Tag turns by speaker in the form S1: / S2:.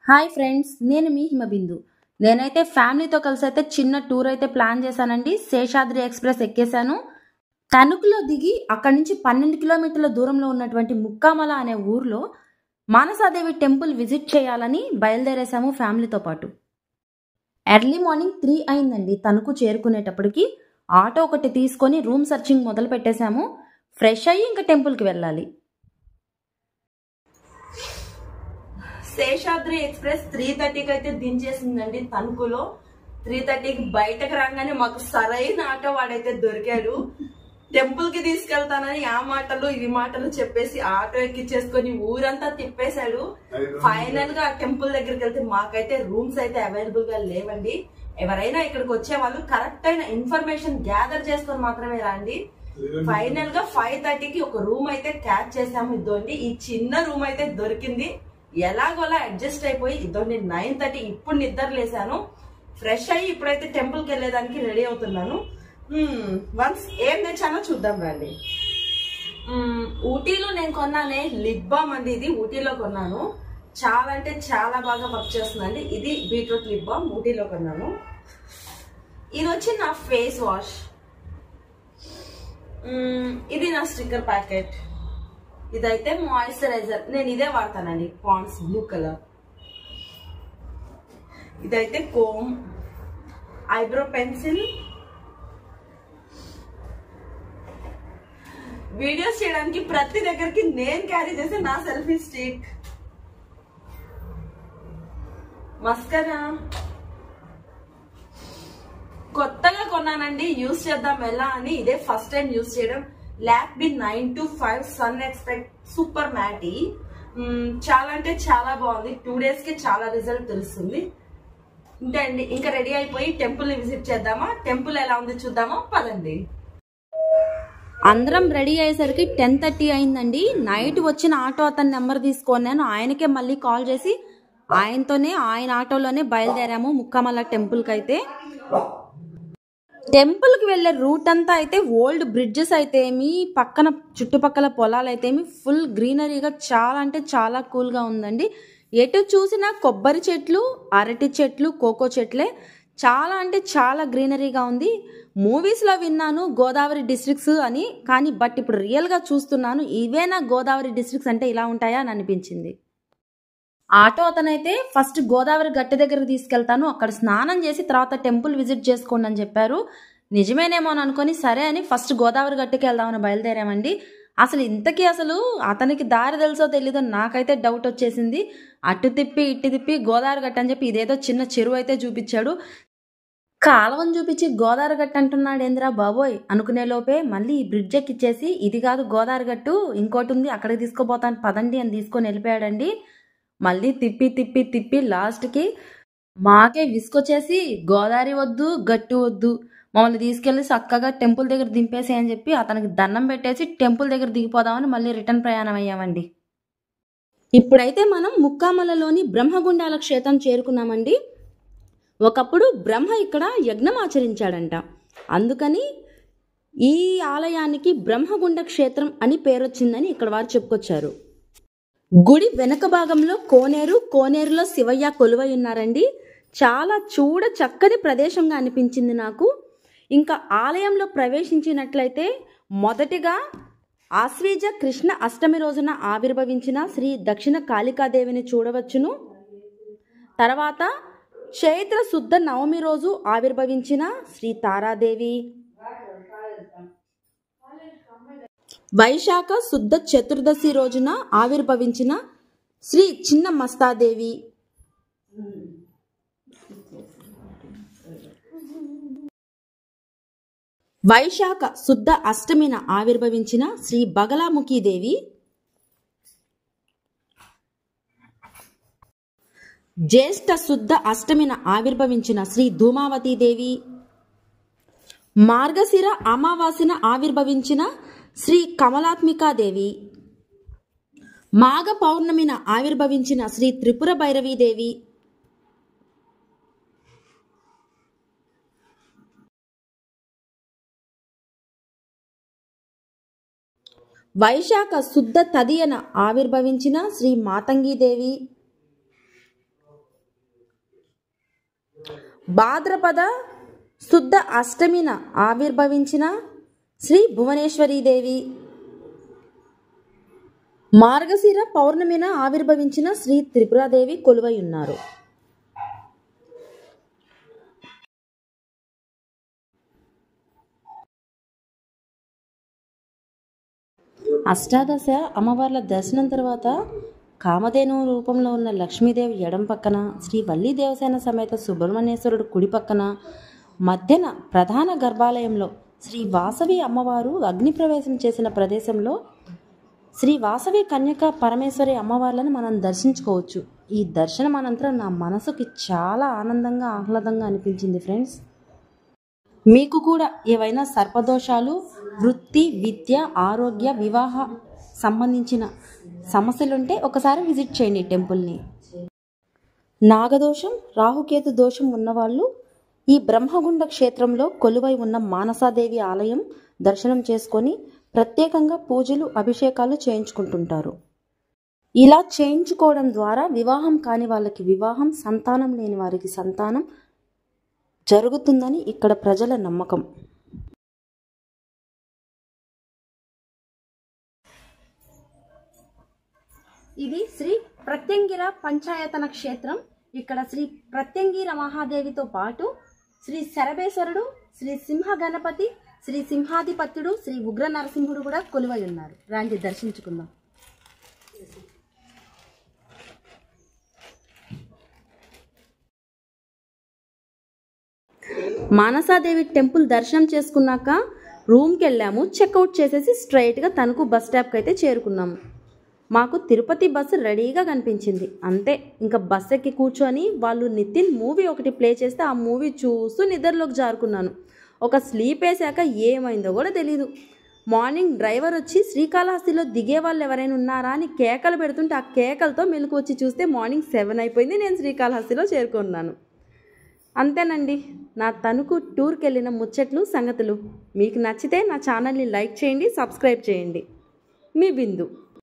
S1: Hi friends, నేను మీ హిమబిందు. నేనైతే ఫ్యామిలీతో కలిసి అయితే చిన్న టూర్ అయితే ప్లాన్ చేశానండి. శేషాద్రి ఎక్స్ప్రెస్ ఎక్కేశాను. తణుకులో దిగి అక్కడి నుంచి 12 కిలోమీటర్ల దూరంలో ఉన్నటువంటి ముక్కామల అనే ఊర్లో మానసాదేవి టెంపుల్ విజిట్ చేయాలని బయలుదేరేశాము ఫ్యామిలీతో పాటు. ఎర్లీ మార్నింగ్ 3 అయిందండి తణుకు చేరుకునేటప్పటికి. ఆటో ఒకటి తీసుకొని రూమ్ సర్చింగ్ మొదలు పెట్టేశాము. ఫ్రెష్ అయ్యి ఇంకా టెంపుల్కి వెళ్ళాలి. శేషాద్రి ఎక్స్ప్రెస్ 3:30కి అయితే దించేసిందండి తణుకులో. 3:30కి బయటకు రాగానే మాకు సరైన ఆటో వాడైతే దొరికాడు. టెంపుల్ కి తీసుకెళ్తానని ఆ మాటలు ఈ మాటలు చెప్పేసి ఆటో ఎక్కిచ్చేసుకొని ఊరంతా తిప్పేశాడు. ఫైనల్ గా టెంపుల్ దగ్గరికి వెళ్తే మాకైతే రూమ్స్ అయితే అవైలబుల్ గా లేవండి. ఎవరైనా ఇక్కడికి వచ్చే వాళ్ళు కరెక్ట్ అయిన ఇన్ఫర్మేషన్ గ్యాదర్ చేసుకొని మాత్రమే రండి. ఫైనల్ గా 5:30కి ఒక రూమ్ అయితే క్యాచ్ చేసాము. ఇద్దండి ఈ చిన్న రూమ్ అయితే దొరికింది. ఎలాగోలా అడ్జస్ట్ అయిపోయి ఇద్దండి 9:30 ఇప్పుడు నిద్ర లేసాను. ఫ్రెష్ అయ్యి ఇప్పుడైతే టెంపుల్కి వెళ్ళేదానికి రెడీ అవుతున్నాను. వన్స్ ఏం తెచ్చానో చూద్దాం రండి. ఊటీలో నేను కొన్నానే లిప్ బామ్ అండి. ఇది ఊటీలో కొన్నాను. చాలా అంటే చాలా బాగా వర్క్ చేస్తుందండి. ఇది బీట్రూట్ లిప్ బామ్ ఊటీలో కొన్నాను. ఇది వచ్చి నా ఫేస్ వాష్. ఇది నా స్టిక్కర్ ప్యాకెట్. ఇదైతే మాయిశ్చరైజర్. నేను ఇదే వాడతానండి, పాండ్స్ బ్లూ కలర్. ఇదైతే కోమ్, ఐబ్రో పెన్సిల్, వీడియోస్ చేయడానికి ప్రతి దగ్గరికి నేను క్యారీ చేసే నా సెల్ఫీ స్టిక్, మస్కరా కొత్తగా కొన్నానండి. యూస్ చేద్దాం ఎలా అని. ఇదే ఫస్ట్ టైం యూస్ చేయడం. Lakme 925 sun expect super మ్యాటీ. చాలా అంటే చాలా బాగుంది. 2 days కి చాలా రిజల్ట్ తెలుస్తుంది. ఇంతే అండి. ఇంకా రెడీ అయిపోయి టెంపుల్ ని విజిట్ చేద్దామా? టెంపుల్ ఎలా ఉంది చూద్దామా, పదండి. అందరం రెడీ అయ్యేసరికి 10:30 అయిందండి. నైట్ వచ్చిన ఆటో అతని నెంబర్ తీసుకున్నాను. ఆయనకే మళ్ళీ కాల్ చేసి ఆయన ఆటోలోనే బయలుదేరాము ముక్కామల టెంపుల్కి అయితే. టెంపుల్కి వెళ్ళే రూట్ అంతా అయితే ఓల్డ్ బ్రిడ్జెస్ అయితే ఏమి, పక్కన చుట్టుపక్కల పొలాలు అయితే ఏమి, ఫుల్ గ్రీనరీగా చాలా అంటే చాలా కూల్గా ఉందండి. ఎటు చూసినా కొబ్బరి చెట్లు, అరటి చెట్లు, కోకో చెట్లే. చాలా అంటే చాలా గ్రీనరీగా ఉంది. మూవీస్లో విన్నాను గోదావరి డిస్ట్రిక్ట్స్ అని, కానీ బట్ ఇప్పుడు రియల్గా చూస్తున్నాను. ఇవేనా గోదావరి డిస్ట్రిక్ట్స్ అంటే ఇలా ఉంటాయా అని అనిపించింది. ఆటో అతనైతే ఫస్ట్ గోదావరి గట్టి దగ్గరికి తీసుకెళ్తాను, అక్కడ స్నానం చేసి తర్వాత టెంపుల్ విజిట్ చేసుకోండి అని చెప్పారు. నిజమేనేమో అని అనుకొని సరే అని ఫస్ట్ గోదావరి గట్టికి వెళ్దామని బయలుదేరామండి. అసలు అతనికి దారి తెలుసో తెలీదో నాకైతే డౌట్ వచ్చేసింది. అటు తిప్పి ఇటు తిప్పి గోదావరి గట్టు అని చెప్పి ఇదేదో చిన్న చెరువు అయితే చూపించాడు. కాలువను చూపించి గోదావరి గట్టు అంటున్నాడు ఏంద్రా బాబోయ్ అనుకునే లోపే మళ్ళీ ఈ బ్రిడ్జ్ ఎక్కిచ్చేసి ఇది కాదు గోదావరి గట్టు, ఇంకోటి ఉంది అక్కడికి తీసుకుపోతాను పదండి అని తీసుకొని వెళ్ళిపోయాడండి. మళ్ళీ తిప్పి తిప్పి తిప్పి లాస్ట్కి మాకే విసుకొచ్చేసి గోదావరి వద్దు గట్టు వద్దు, మమ్మల్ని తీసుకెళ్ళి చక్కగా టెంపుల్ దగ్గర దింపేసేయని చెప్పి అతనికి దండం పెట్టేసి టెంపుల్ దగ్గర దిగిపోదామని మళ్ళీ రిటర్న్ ప్రయాణం అయ్యామండి. ఇప్పుడైతే మనం ముక్కామలలోని బ్రహ్మగుండాల క్షేత్రం చేరుకున్నామండి. ఒకప్పుడు బ్రహ్మ ఇక్కడ యజ్ఞం ఆచరించాడంట. అందుకని ఈ ఆలయానికి బ్రహ్మగుండ క్షేత్రం అని పేరొచ్చిందని ఇక్కడ వారు చెప్పుకొచ్చారు. గుడి వెనక భాగంలో కోనేరులో శివయ్య కొలువై ఉన్నారండి. చాలా చూడ చక్కని ప్రదేశంగా అనిపించింది నాకు. ఇంకా ఆలయంలో ప్రవేశించినట్లయితే మొదటిగా ఆశ్వీజ కృష్ణ అష్టమి రోజున ఆవిర్భవించిన శ్రీ దక్షిణ కాళికాదేవిని చూడవచ్చును. తర్వాత చైత్ర శుద్ధ నవమి రోజు ఆవిర్భవించిన శ్రీ తారాదేవి, వైశాఖ శుద్ధ చతుర్దశి రోజున ఆవిర్భవించిన శ్రీ చిన్న మస్తాదేవి, వైశాఖ శుద్ధ అష్టమిన ఆవిర్భవించిన శ్రీ బగలాముఖీదేవి, జ్యేష్ఠ శుద్ధ అష్టమిన ఆవిర్భవించిన శ్రీ ధూమావతీదేవి, మార్గశిర అమావాస్యన ఆవిర్భవించిన శ్రీ కమలాత్మికాదేవి, మాఘ పౌర్ణమిన ఆవిర్భవించిన శ్రీ త్రిపుర భైరవీదేవి, వైశాఖ శుద్ధ తదియన ఆవిర్భవించిన శ్రీ మాతంగీదేవి, భాద్రపద శుద్ధ అష్టమిన ఆవిర్భవించిన శ్రీ భువనేశ్వరీదేవి, మార్గశిర పౌర్ణమిన ఆవిర్భవించిన శ్రీ త్రిపురాదేవి కొలువై ఉన్నారు. అష్టాదశ అమ్మవార్ల దర్శనం తర్వాత కామధేను రూపంలో ఉన్న లక్ష్మీదేవి ఎడం పక్కన, శ్రీ వల్లి దేవసేన సమేత సుబ్రహ్మణ్యేశ్వరుడు కుడి పక్కన, మధ్యన ప్రధాన గర్భాలయంలో శ్రీ వాసవి అమ్మవారు అగ్నిప్రవేశం చేసిన ప్రదేశంలో శ్రీ వాసవి కన్యక పరమేశ్వరి అమ్మవార్లను మనం దర్శించుకోవచ్చు. ఈ దర్శనం అనంతరం నా మనసుకి చాలా ఆనందంగా ఆహ్లాదంగా అనిపించింది ఫ్రెండ్స్. మీకు కూడా ఏవైనా సర్పదోషాలు, వృత్తి, విద్య, ఆరోగ్య, వివాహ సంబంధించిన సమస్యలుంటే ఒకసారి విజిట్ చేయండి టెంపుల్ని. నాగదోషం, రాహుకేతు దోషం ఉన్నవాళ్ళు ఈ బ్రహ్మగుండ క్షేత్రంలో కొలువై ఉన్న మానసాదేవి ఆలయం దర్శనం చేసుకొని ప్రత్యేకంగా పూజలు, అభిషేకాలు చేయించుకుంటుంటారు. ఇలా చేయించుకోవడం ద్వారా వివాహం కాని వాళ్ళకి వివాహం, సంతానం లేని వారికి సంతానం జరుగుతుందని ఇక్కడ ప్రజల నమ్మకం. ఇది శ్రీ ప్రత్యంగిర పంచాయతన క్షేత్రం. ఇక్కడ శ్రీ ప్రత్యంగిర మహాదేవితో పాటు శ్రీ శరభేశ్వరుడు, శ్రీ సింహ గణపతి, శ్రీ సింహాధిపత్యుడు, శ్రీ ఉగ్ర నరసింహుడు కూడా కొలువై ఉన్నారు. రాండి దర్శించుకుందాం. మానసాదేవి టెంపుల్ దర్శనం చేసుకున్నాక రూమ్కి వెళ్ళాము. చెక్అవుట్ చేసేసి స్ట్రైట్గా తణుకు బస్ స్టాప్కి అయితే చేరుకున్నాము. మాకు తిరుపతి బస్సు రెడీగా కనిపించింది. అంతే, ఇంకా బస్ ఎక్కి కూర్చొని వాళ్ళు నితిన్ మూవీ ఒకటి ప్లే చేస్తే ఆ మూవీ చూస్తూ నిద్రలోకి జారుకున్నాను. ఒక స్లీప్ వేసాక ఏమైందో కూడా తెలీదు. మార్నింగ్ డ్రైవర్ వచ్చి శ్రీకాళహస్తిలో దిగే వాళ్ళు ఎవరైనా ఉన్నారా అని కేకలు పెడుతుంటే ఆ కేకలతో మెలకు వచ్చి చూస్తే మార్నింగ్ 7 అయిపోయింది. నేను శ్రీకాళహస్తిలో చేరుకున్నాను. అంతేనండి నా తణుకు టూర్కి వెళ్ళిన ముచ్చట్లు, సంగతులు. మీకు నచ్చితే నా ఛానల్ని లైక్ చేయండి, సబ్స్క్రైబ్ చేయండి. మీ బిందు.